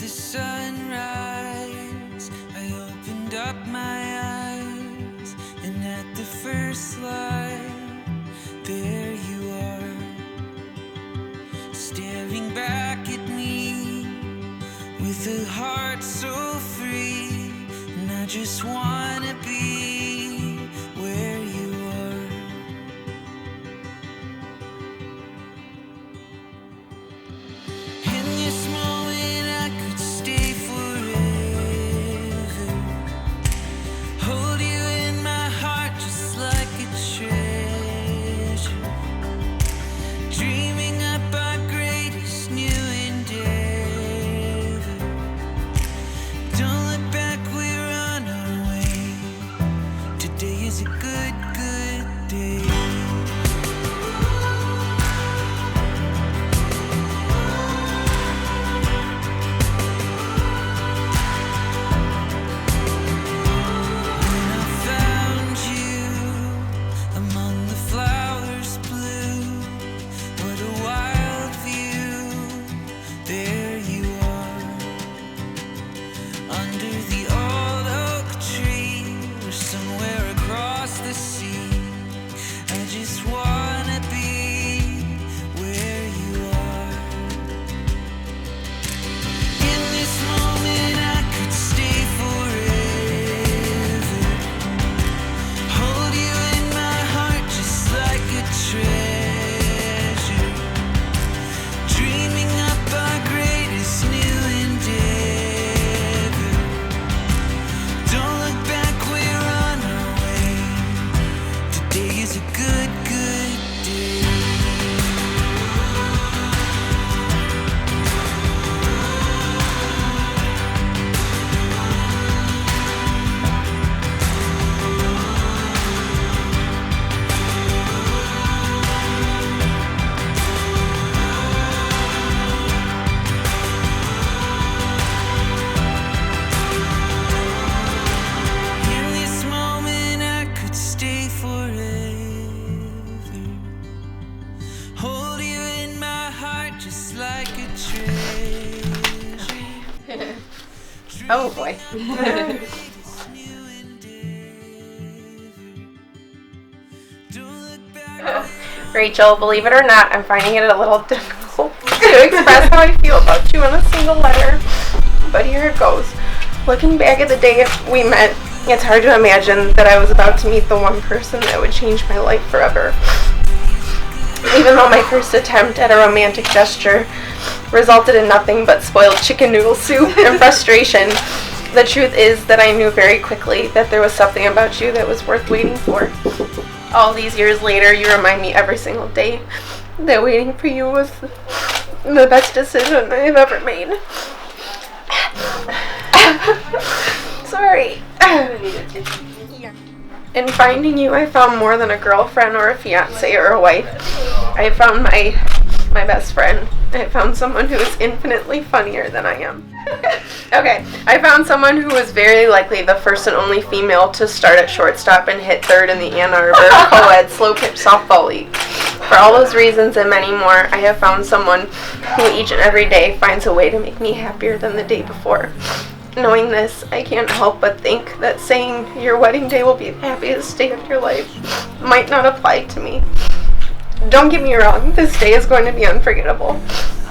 the sunrise, I opened up my eyes, and at the first light, there you are, staring back at me with a heart so free, and I just wanna be where you are. In this moment I could stay forever, hold you in my heart just like a treasure, dreaming up our greatest new endeavor. Don't look back, we're on our way. Today is a good, good day. When I found you among the flowers blue, what a wild view. There you are, under the old oak tree, or somewhere across the sea. I just wanna be where you are. In this moment I could stay forever, hold you in my heart just like a treasure, dreaming up our greatest new endeavor. Don't look back, we're on our way. Today is a good, good day. In this moment I could stay forever, hold you in my heart just like a treasure. Oh boy. Rachel, believe it or not, I'm finding it a little difficult to express how I feel about you in a single letter. But here it goes. Looking back at the day we met, it's hard to imagine that I was about to meet the one person that would change my life forever. Even though my first attempt at a romantic gesture resulted in nothing but spoiled chicken noodle soup and frustration, the truth is that I knew very quickly that there was something about you that was worth waiting for. All these years later, you remind me every single day that waiting for you was the best decision I have ever made. Sorry. In finding you, I found more than a girlfriend or a fiance or a wife. I found my best friend. I found someone who is infinitely funnier than I am. Okay, I found someone who was very likely the first and only female to start at shortstop and hit third in the Ann Arbor co-ed slow pitch softball league. For all those reasons and many more, I have found someone who each and every day finds a way to make me happier than the day before. Knowing this, I can't help but think that saying your wedding day will be the happiest day of your life might not apply to me. Don't get me wrong, this day is going to be unforgettable.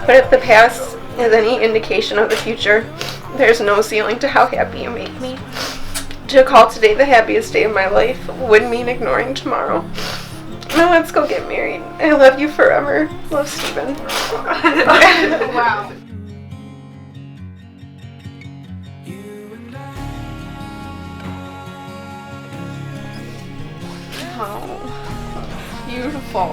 But if the past is any indication of the future, there's no ceiling to how happy you make me. To call today the happiest day of my life would mean ignoring tomorrow. Now let's go get married. I love you forever. Love, Steven. Wow. Oh, beautiful.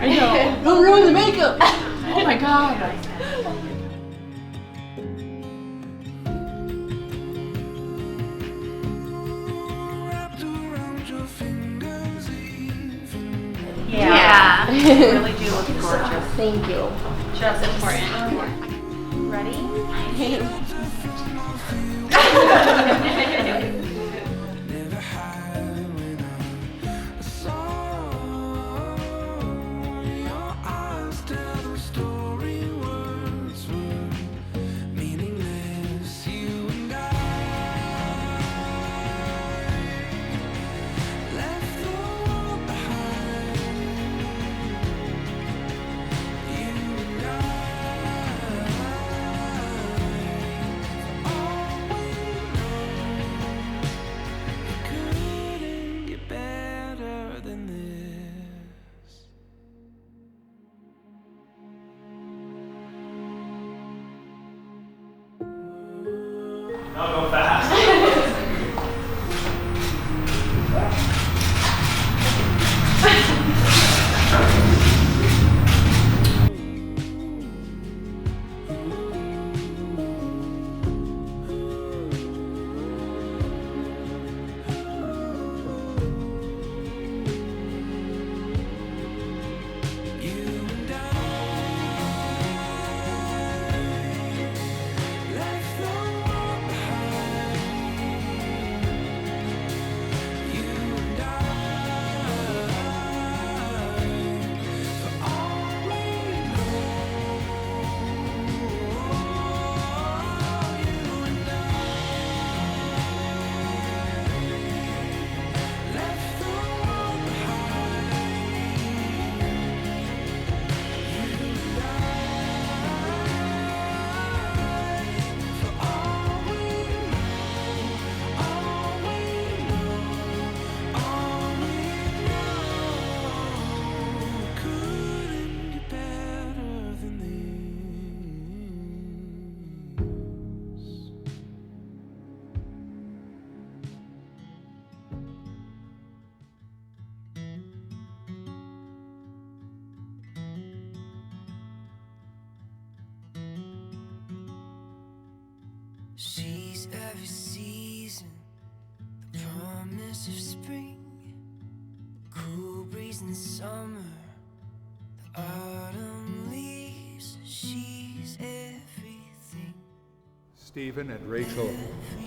I know. Don't ruin the makeup. Oh my god. Yeah. You really do look gorgeous. Thank you. That's important. Ready? Never hide when I saw your eyes tell the story. Words were meaningless. You and I left the world behind. You and I, all we know, it couldn't get better than this. Now go fast. You and I left the world behind. You and I, for all we know. You and I left the world behind. For all we know, all we know, couldn't get better than this. She's every season, the promise of spring, cool breeze in summer, the autumn leaves. She's everything. Stephen and Rachel,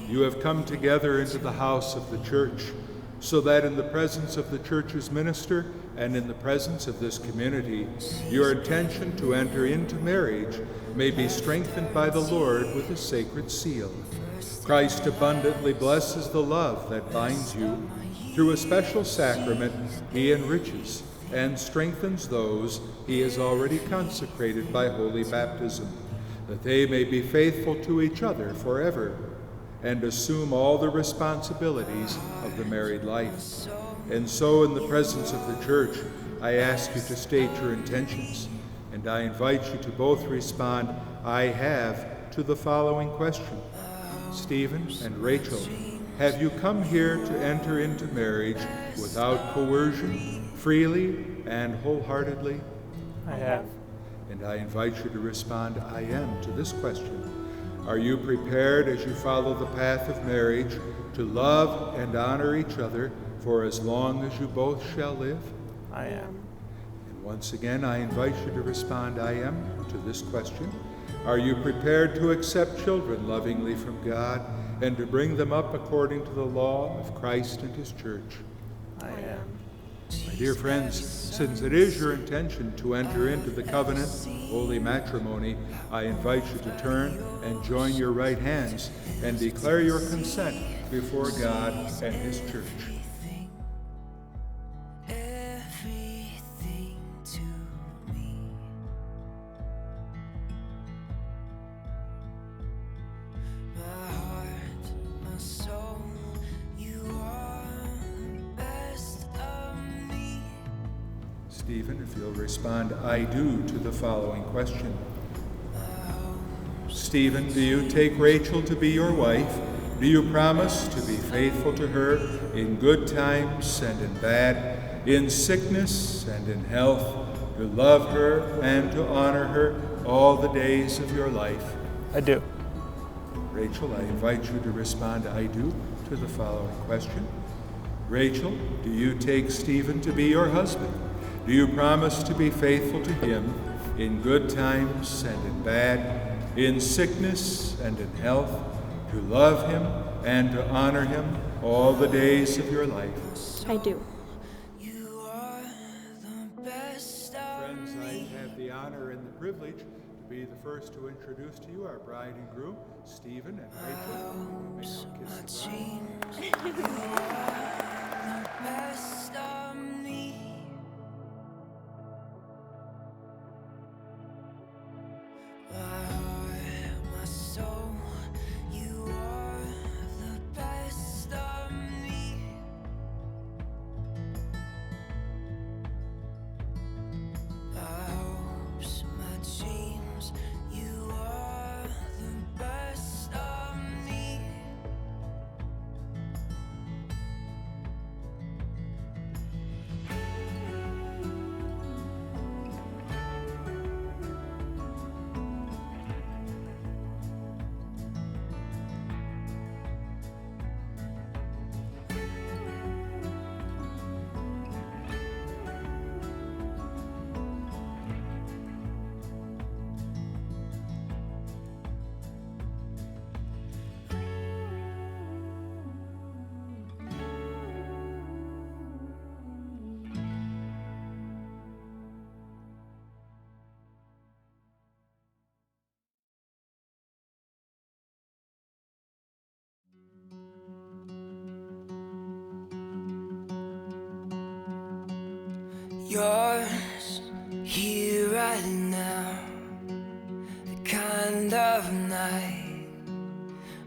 you have come together into the house of the church, so that in the presence of the church's minister and in the presence of this community, your intention to enter into marriage may be strengthened by the Lord with a sacred seal. Christ abundantly blesses the love that binds you. Through a special sacrament, he enriches and strengthens those he has already consecrated by holy baptism, that they may be faithful to each other forever and assume all the responsibilities of the married life. And so, in the presence of the church, I ask you to state your intentions, and I invite you to both respond, "I have," to the following question. Stephen and Rachel, have you come here to enter into marriage without coercion, freely and wholeheartedly? I have. And I invite you to respond, "I am," to this question. Are you prepared, as you follow the path of marriage, to love and honor each other for as long as you both shall live? I am. And once again, I invite you to respond, "I am," to this question. Are you prepared to accept children lovingly from God and to bring them up according to the law of Christ and his church? I am. My dear friends, since it is your intention to enter into the covenant, holy matrimony, I invite you to turn and join your right hands and declare your consent before God and his church. Everything to me. My heart, my soul, you are the best of me. Stephen, if you'll respond, "I do," to the following question. Stephen, do you take Rachel to be your wife? Do you promise to be faithful to her in good times and in bad, in sickness and in health, to love her and to honor her all the days of your life? I do. Rachel, I invite you to respond, "I do," to the following question. Rachel, do you take Stephen to be your husband? Do you promise to be faithful to him in good times and in bad, in sickness and in health, to love him and to honor him all the days of your life? I do. You are the best of Friends, I me. have the honor and the privilege to be the first to introduce to you our bride and groom, Stephen and Rachel. You may now kiss the bride. You are the best of me. My heart, my soul, you are the best of me. My hopes, my dreams, you are the best of me. Yours, here right now, the kind of night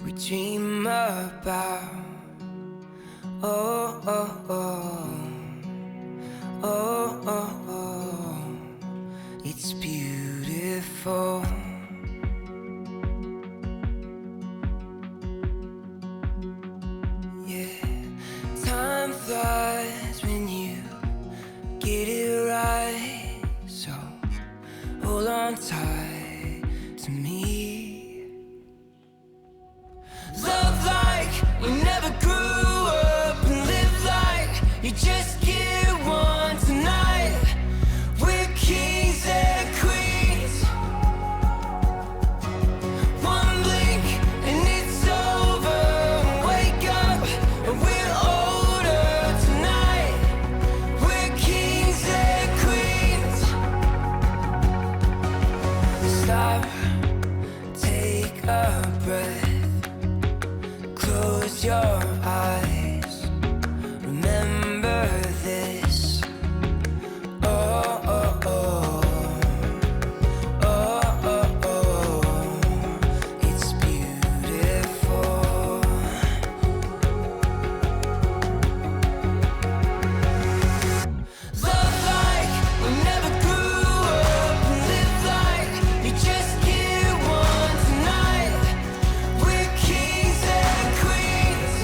we dream about. Oh, oh, oh, oh, oh, oh, it's beautiful. Yeah, time flies when you get it right, so hold on tight to me. Love like we never grew up, and live like you just get one tonight. We're kings and queens. One blink and it's over. Wake up and we're older tonight. We're kings and queens. Stop, take a breath, close your eyes, remember this. Oh, oh, oh, oh, oh, oh, it's beautiful. Love like we never grew up, and live like you just get one tonight. We're kings and queens.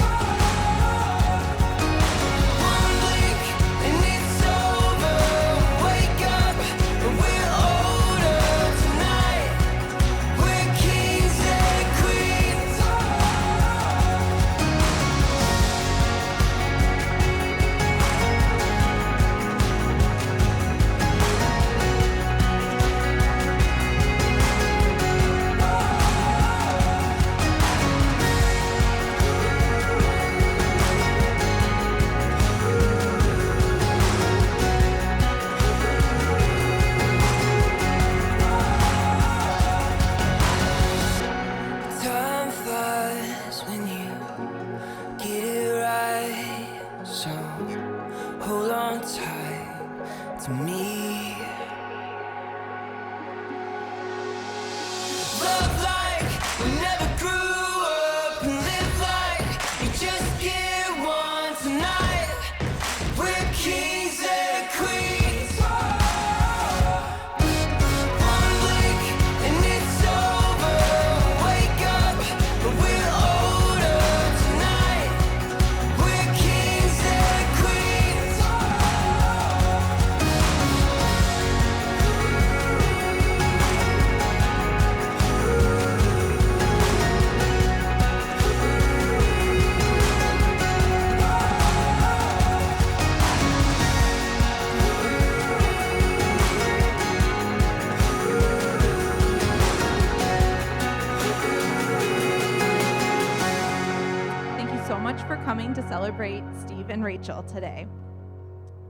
to celebrate Steve and Rachel today.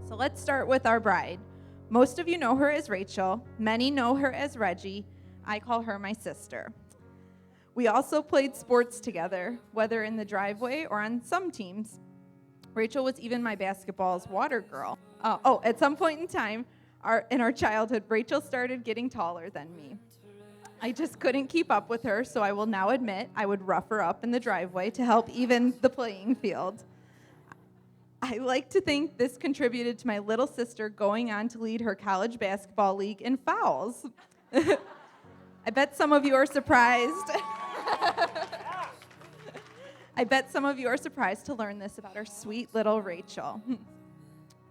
So let's start with our bride. Most of you know her as Rachel. Many know her as Reggie. I call her my sister. We also played sports together, whether in the driveway or on some teams. Rachel was even my basketball's water girl. At some point in time, in our childhood, Rachel started getting taller than me. I just couldn't keep up with her, so I will now admit I would rough her up in the driveway to help even the playing field. I like to think this contributed to my little sister going on to lead her college basketball league in fouls. I bet some of you are surprised. I bet some of you are surprised to learn this about our sweet little Rachel.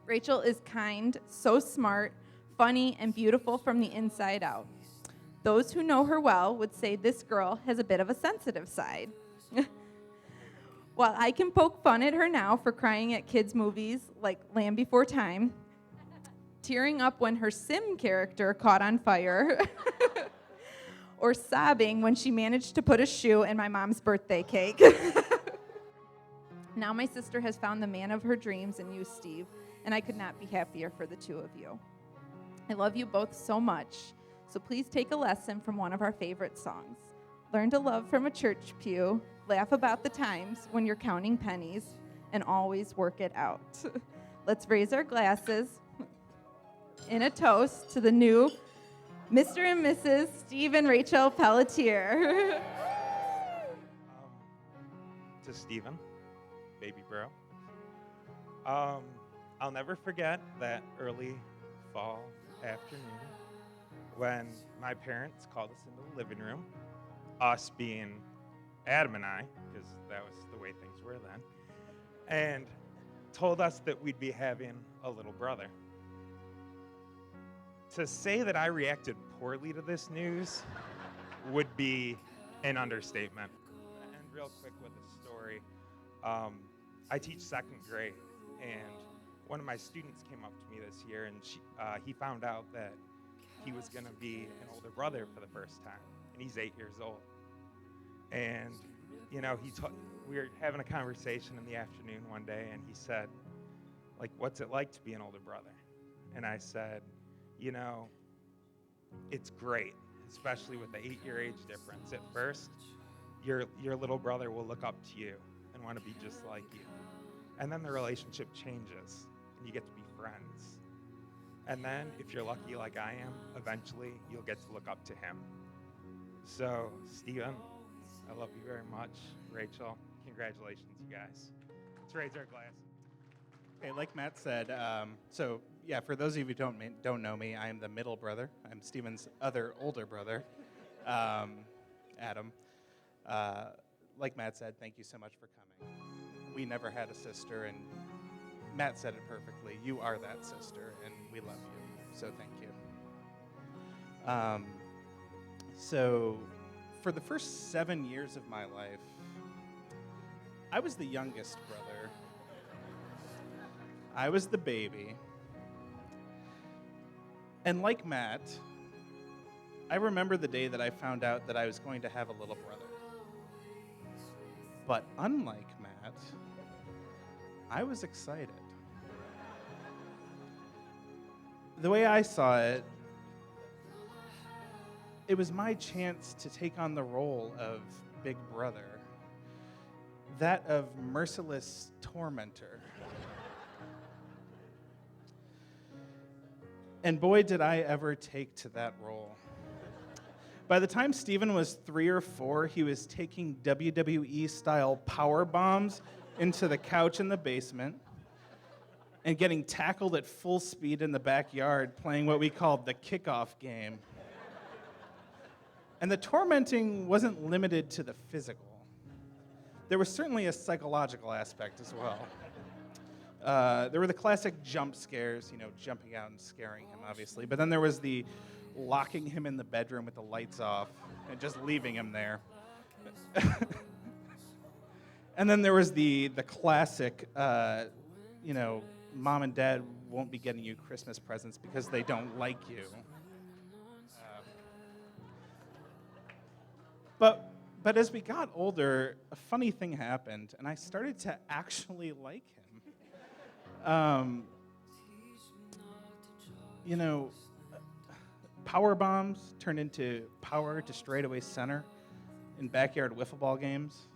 Rachel is kind, so smart, funny, and beautiful from the inside out. Those who know her well would say this girl has a bit of a sensitive side. While I can poke fun at her now for crying at kids' movies like Land Before Time, tearing up when her Sim character caught on fire, or sobbing when she managed to put a shoe in my mom's birthday cake. Now my sister has found the man of her dreams in you, Steve, and I could not be happier for the two of you. I love you both so much. So please take a lesson from one of our favorite songs. Learn to love from a church pew, laugh about the times when you're counting pennies, and always work it out. Let's raise our glasses in a toast to the new Mr. and Mrs. Steve and Rachel Pelletier. To Steven, baby bro. I'll never forget that early fall afternoon when my parents called us into the living room, us being Adam and I, because that was the way things were then, and told us that we'd be having a little brother. To say that I reacted poorly to this news would be an understatement. And real quick with a story, I teach second grade, and one of my students came up to me this year, and he found out that he was going to be an older brother for the first time, and he's 8 years old. And, you know, we were having a conversation in the afternoon one day, and he said, like, what's it like to be an older brother? And I said, you know, it's great, especially with the 8-year age difference. At first, your little brother will look up to you and want to be just like you. And then the relationship changes, and you get to be friends. And then, if you're lucky like I am, eventually you'll get to look up to him. So, Steven, I love you very much. Rachel, congratulations, you guys. Let's raise our glass. Okay, like Matt said, for those of you who don't know me, I am the middle brother. I'm Steven's other older brother, Adam. Like Matt said, thank you so much for coming. We never had a sister, and Matt said it perfectly. You are that sister, and we love you, so thank you. So for the first 7 years of my life, I was the youngest brother. I was the baby. And like Matt, I remember the day that I found out that I was going to have a little brother. But unlike Matt, I was excited. The way I saw it, it was my chance to take on the role of big brother, that of merciless tormentor. And boy, did I ever take to that role. By the time Steven was 3 or 4, he was taking WWE-style power bombs into the couch in the basement and getting tackled at full speed in the backyard, playing what we called the kickoff game. And the tormenting wasn't limited to the physical. There was certainly a psychological aspect as well. There were the classic jump scares, jumping out and scaring him, obviously. But then there was the locking him in the bedroom with the lights off and just leaving him there. And then there was the classic, mom and dad won't be getting you Christmas presents because they don't like you. But But as we got older, a funny thing happened, and I started to actually like him. You know, power bombs turned into power to straightaway center in backyard wiffle ball games.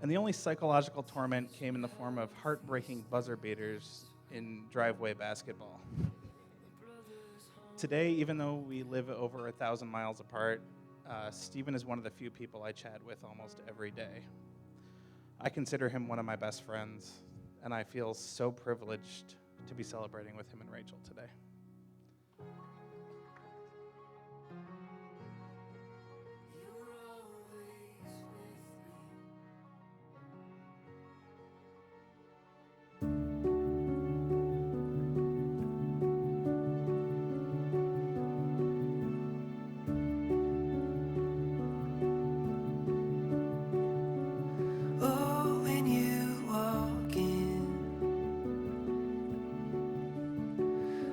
And the only psychological torment came in the form of heartbreaking buzzer beaters in driveway basketball. Today, even though we live over 1,000 miles apart, Stephen is one of the few people I chat with almost every day. I consider him one of my best friends, and I feel so privileged to be celebrating with him and Rachel today. Oh, when you walk in,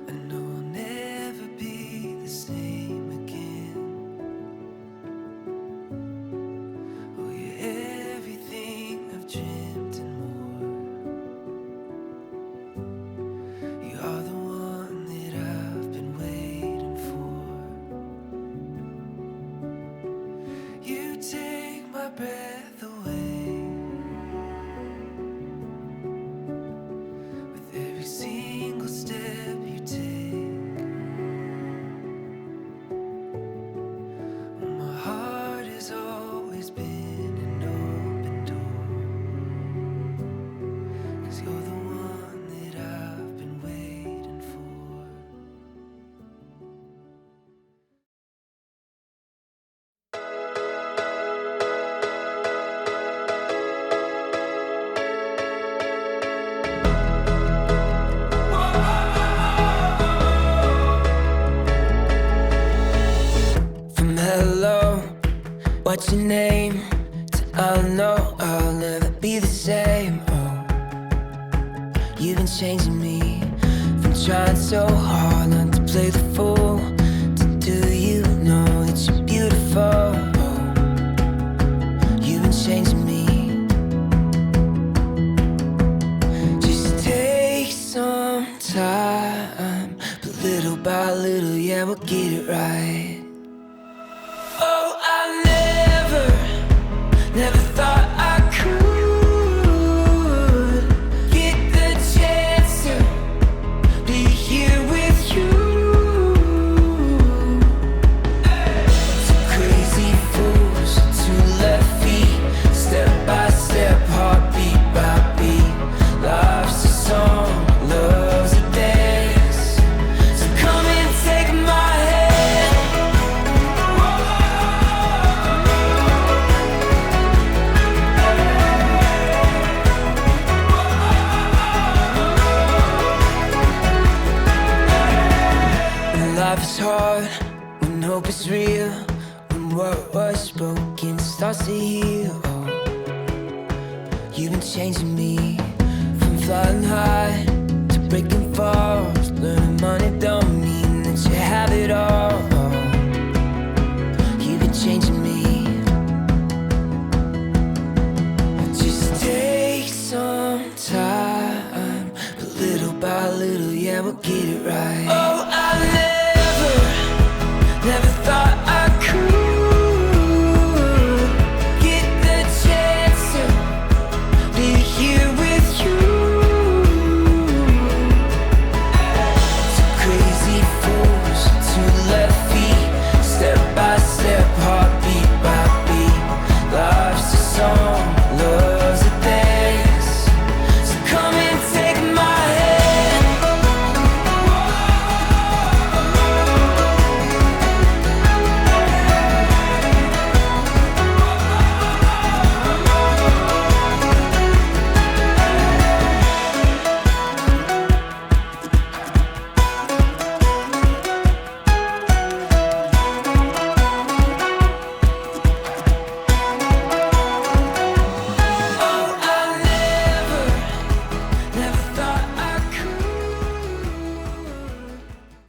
I know I'll never be the same again. Oh, you're everything I've dreamt and more. You are the one that I've been waiting for. You take my breath away with every single step you take. My heart has always been an open door, 'cause you're the one that I've been waiting for. From hello, what's your name? To I know I'll never be the same. Oh, you've been changing me from trying so hard not to play the fool to do you know that you're beautiful. Oh, you've been changing me. Just take some time, but little by little, yeah, we'll get it right. Oh, I never thought I could get the chance to be here with you. Two crazy fools, two left feet, step by step, heartbeat by beat. Life's a song, love's a dance. So come and take my hand. When life is hard, when hope is real, when what was broken starts to heal. Oh, you've been changing me from flying high to breaking falls. Learning money don't mean that you have it all. Oh, you've been changing me. Just take some time, but little by little, yeah, we'll get it right. Oh,